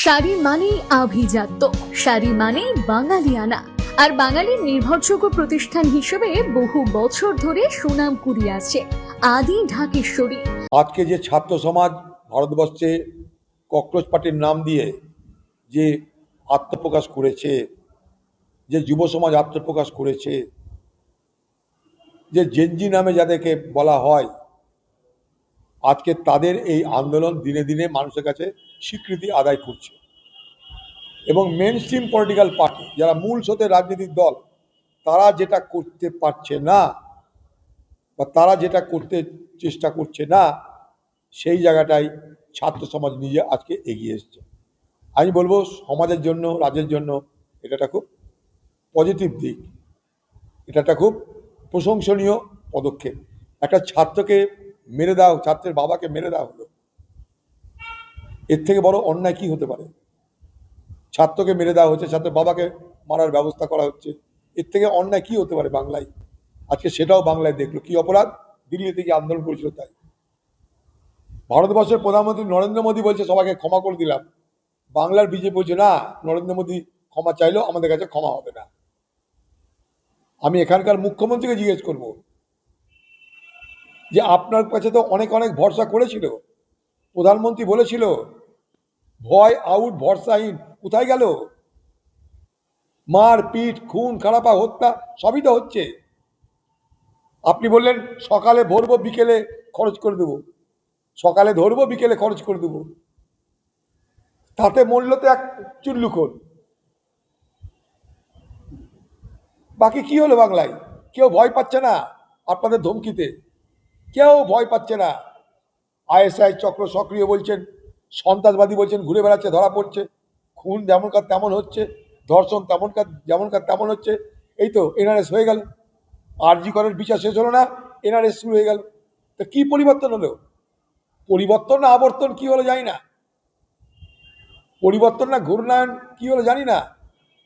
শাড়ি মানেই আভিজাত্য, শাড়ি মানেই বাঙালিয়ানা, আর বাঙালির নির্ভরযোগ্য প্রতিষ্ঠান হিসেবে বহু বছর ধরে সুনাম কুড়িয়ে আসছে আদি ঢাকেশ্বরী। আজকে যে ছাত্র সমাজ ভারতবর্ষে ককরোচ পার্টির নাম দিয়ে যে আত্মপ্রকাশ করেছে, যে যুব সমাজ আত্মপ্রকাশ করেছে, যে জেনজি নামে যাদেরকে বলা হয়, আজকে তাদের এই আন্দোলন দিনে দিনে মানুষের কাছে স্বীকৃতি আদায় করছে। এবং মেন স্ট্রিম পলিটিক্যাল পার্টি, যারা মূল স্রোতের রাজনৈতিক দল, তারা যেটা করতে পারছে না বা তারা যেটা করতে চেষ্টা করছে না, সেই জায়গাটাই ছাত্র সমাজ নিজে আজকে এগিয়ে এসছে। আমি বলবো সমাজের জন্য, রাজ্যের জন্য এটা একটা খুব পজিটিভ দিক, এটা একটা খুব প্রশংসনীয় পদক্ষেপ। একটা ছাত্রকে মেরে দেওয়া, ছাত্রের বাবাকে মেরে দেওয়া হলো, এর থেকে বড় অন্যায় কি হতে পারে? ছাত্রকে মেরে দেওয়া হচ্ছে, ছাত্রের বাবাকে মারার ব্যবস্থা করা হচ্ছে, এর থেকে অন্যায় কি হতে পারে বাংলায়? আজকে সেটাও বাংলায় দেখলো। কি অপরাধ? দিল্লি থেকে আন্দোলন করেছিল তাই। ভারতবর্ষের প্রধানমন্ত্রী নরেন্দ্র মোদী বলছে সবাইকে ক্ষমা করে দিলাম, বাংলার বিজেপি বলছে না, নরেন্দ্র মোদী ক্ষমা চাইলেও আমাদের কাছে ক্ষমা হবে না। আমি এখানকার মুখ্যমন্ত্রীকে জিজ্ঞেস করব যে আপনার কাছে তো অনেক অনেক ভরসা করেছিল, প্রধানমন্ত্রী বলেছিল ভয় আউট ভরসাহীন, কোথায় গেল? মার পিট, খুন খারাপা, হত্যা সবই তো হচ্ছে। আপনি বললেন সকালে ভরবো বিকেলে খরচ করে দেবো, সকালে ধরবো বিকেলে খরচ করে দেবো, তাতে মূল্য তো এক চুল্লুখোল। বাকি কি হলো বাংলায়? কেউ ভয় পাচ্ছে না আপনাদের ধমকিতে, কেউ ভয় পাচ্ছে না। আইএসআই চক্র সক্রিয় বলছেন, সন্ত্রাসবাদী বলছেন, ঘুরে বেড়াচ্ছে, ধরা পড়ছে, খুন যেমনকার তেমন হচ্ছে, ধর্ষণ যেমনকার তেমন হচ্ছে। এই তো এনআরএস হয়ে গেল, আরজি করের বিচার শেষ হলো না, এনআরএস শুরু হয়ে গেল। তো কি পরিবর্তন হলো? পরিবর্তন না আবর্তন কি হলো জানি না, পরিবর্তন না ঘূর্ণায়ন কি হলো জানি না।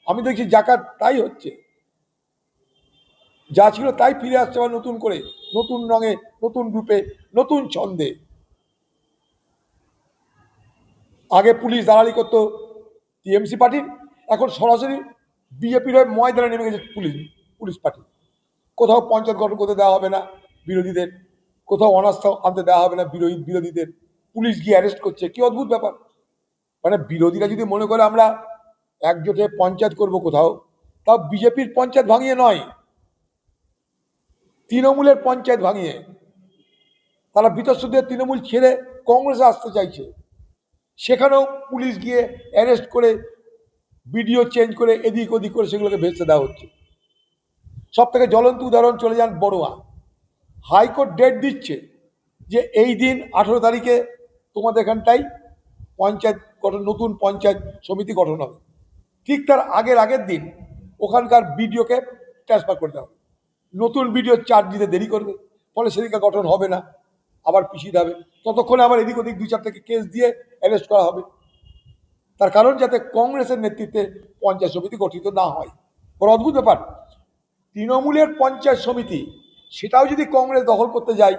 আমি দেখছি জাকাত তাই হচ্ছে, যা ছিল তাই ফিরে আসছে আবার নতুন করে, নতুন রঙে, নতুন রূপে, নতুন ছন্দে। আগে পুলিশ দালালি করতো টিএমসি পার্টির, এখন সরাসরি বিজেপির হয়ে ময়দানে নেমে গেছে পুলিশ পার্টি। কোথাও পঞ্চায়েত গঠন করতে দেওয়া হবে না বিরোধীদের, কোথাও অনাস্থা আনতে দেওয়া হবে না বিরোধীদের, পুলিশ গিয়ে অ্যারেস্ট করছে। কি অদ্ভুত ব্যাপার! মানে বিরোধীরা যদি মনে করে আমরা একজোটে পঞ্চায়েত করব কোথাও, তাও বিজেপির পঞ্চায়েত ভাঙিয়ে নয়, তৃণমূলের পঞ্চায়েত ভাঙিয়ে। তারা বিতর্কদের তৃণমূল ছেড়ে কংগ্রেসে আসতে চাইছে, সেখানেও পুলিশ গিয়ে অ্যারেস্ট করে, ভিডিও চেঞ্জ করে, এদিক ওদিক করে সেগুলোকে ভেসে দেওয়া হচ্ছে। সব থেকে জ্বলন্ত উদাহরণ চলে যান বড়ুয়া। হাইকোর্ট ডেট দিচ্ছে যে এই দিন 18 তারিখে তোমাদের এখানটাই পঞ্চায়েত গঠন, নতুন পঞ্চায়েত সমিতি গঠন হবে। ঠিক তার আগের দিন ওখানকার বিডিওকে ট্রান্সফার করে দেওয়া হবে, নতুন বিডিও চার্জ দিতে দেরি করবে, ফলে সেদিকে গঠন হবে না, আবার পিছিয়ে যাবে। ততক্ষণে আবার এদিক ওদিক 2-4টাকে কেস দিয়ে অ্যারেস্ট করা হবে। তার কারণ যাতে কংগ্রেসের নেতৃত্বে পঞ্চায়েত সমিতি গঠিত না হয়। বড় অদ্ভুত ব্যাপার, তৃণমূলের পঞ্চায়েত সমিতি সেটাও যদি কংগ্রেস দখল করতে যায়,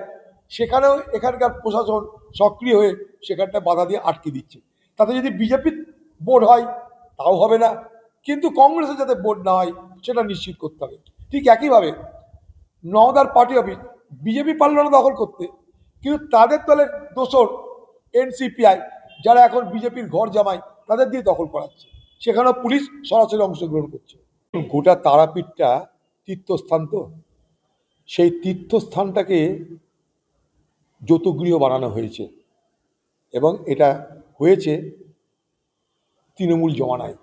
সেখানেও এখানকার প্রশাসন সক্রিয় হয়ে সেখানটা বাধা দিয়ে আটকে দিচ্ছে। তাতে যদি বিজেপির বোর্ড হয় তাও হবে না, কিন্তু কংগ্রেসের যাতে বোর্ড না হয় সেটা নিশ্চিত করতে হবে। ঠিক একইভাবে নওদার পার্টি অফিস বিজেপি পারল না দখল করতে, কিন্তু তাদের দলের দোসর এনসিপিআই, যারা এখন বিজেপির ঘর জামাই, তাদের দিয়ে দখল করাচ্ছে, সেখানেও পুলিশ সরাসরি অংশগ্রহণ করছে। গোটা তারাপীঠটা তীর্থস্থান, তো সেই তীর্থস্থানটাকে যৌতুগৃহ বানানো হয়েছে, এবং এটা হয়েছে তৃণমূল জমানায়।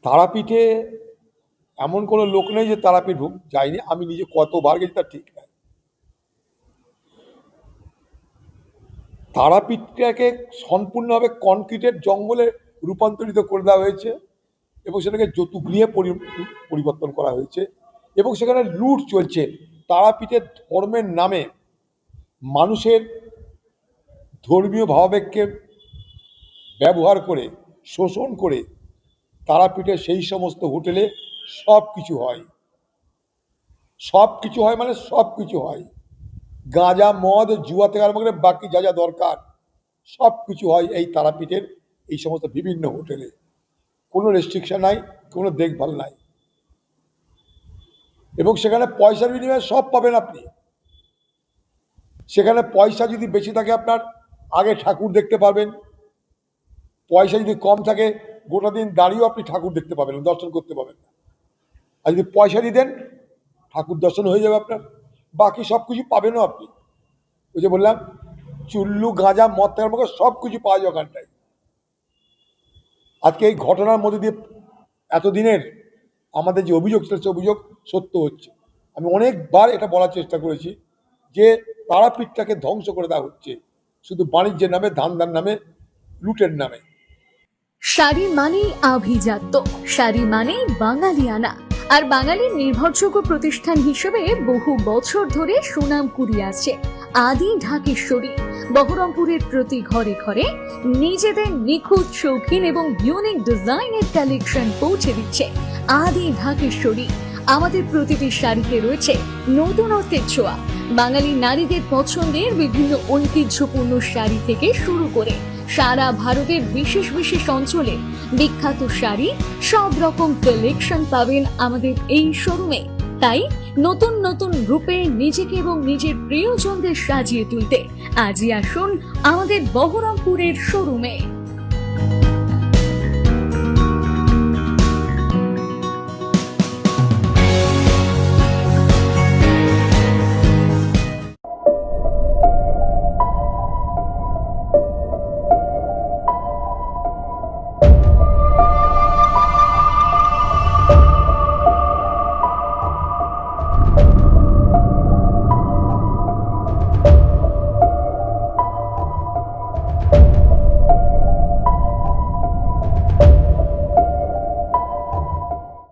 তারাপীঠে এমন কোনো লোক নেই যে তারাপীঠ যায়নি। আমি নিজে কতবার গেছি তার ঠিক নাই। তারাপীঠটাকে সম্পূর্ণভাবে কনক্রিটের জঙ্গলে রূপান্তরিত করে দেওয়া হয়েছে, এবং সেটাকে যৌতুগৃহে পরিবর্তন করা হয়েছে, এবং সেখানে লুট চলছে। তারাপীঠের ধর্মের নামে মানুষের ধর্মীয় ভাবাবেগকে ব্যবহার করে, শোষণ করে তারাপীঠে সেই সমস্ত হোটেলে সব কিছু হয়। সব কিছু হয় মানে সব কিছু হয়, গাঁজা, মদ, জুয়া থেকে আরম্ভ করে বাকি যা যা দরকার সব কিছু হয় এই তারাপীঠের এই সমস্ত বিভিন্ন হোটেলে কোনো রেস্ট্রিকশন নাই, কোনো দেখভাল নাই, এবং সেখানে পয়সার বিনিময়ে সব পাবেন আপনি। সেখানে পয়সা যদি বেশি থাকে আপনার আগে ঠাকুর দেখতে পাবেন, পয়সা যদি কম থাকে গোটা দিন দাঁড়িয়েও আপনি ঠাকুর দেখতে পাবেন, দর্শন করতে পাবেন না। আর যদি পয়সা দিয়ে দেন ঠাকুর দর্শন হয়ে যাবে আপনার, বাকি সব কিছু পাবেনও আপনি। ওই যে বললাম চুল্লু গাঁজা মদ থাকার মতো সব কিছু পাওয়া যায় ওখানটায়। আজকে এই ঘটনার মধ্যে দিয়ে এতদিনের আমাদের যে অভিযোগ ছিল সে অভিযোগ সত্য হচ্ছে। আমি অনেকবার এটা বলার চেষ্টা করেছি যে তারাপীঠটাকে ধ্বংস করে দেওয়া হচ্ছে শুধু বাণিজ্যের নামে, ধান্দার নামে, লুটের নামে। শাড়ি মানেই আভিজাত্য, শাড়ি মানেই বাঙালিয়ানা, আর বাঙালির নির্ভরযোগ্য প্রতিষ্ঠান হিসেবে বহু বছর ধরে সুনাম কুড়িয়ে আসছে আদি ঢাকেশ্বরী। বহরমপুরের প্রতি ঘরে ঘরে নিজেদের নিখুঁত, শৌখিন এবং ইউনিক ডিজাইনের কালেকশন পৌঁছে দিচ্ছে আদি ঢাকেশ্বরী। আমাদের প্রতিটি শাড়িতে রয়েছে নতুনত্বের ছোঁয়া। বাঙালি নারীদের পছন্দের বিভিন্ন ঐতিহ্যপূর্ণ শাড়ি থেকে শুরু করে সারা ভারতের বিশেষ বিশেষ অঞ্চলে বিখ্যাত শাড়ি, সব রকম কালেকশন পাবেন আমাদের এই শোরুমে। তাই নতুন নতুন রূপে নিজেকে এবং নিজের প্রিয়জনদের সাজিয়ে তুলতে আজই আসুন আমাদের বহরমপুরের শোরুমে।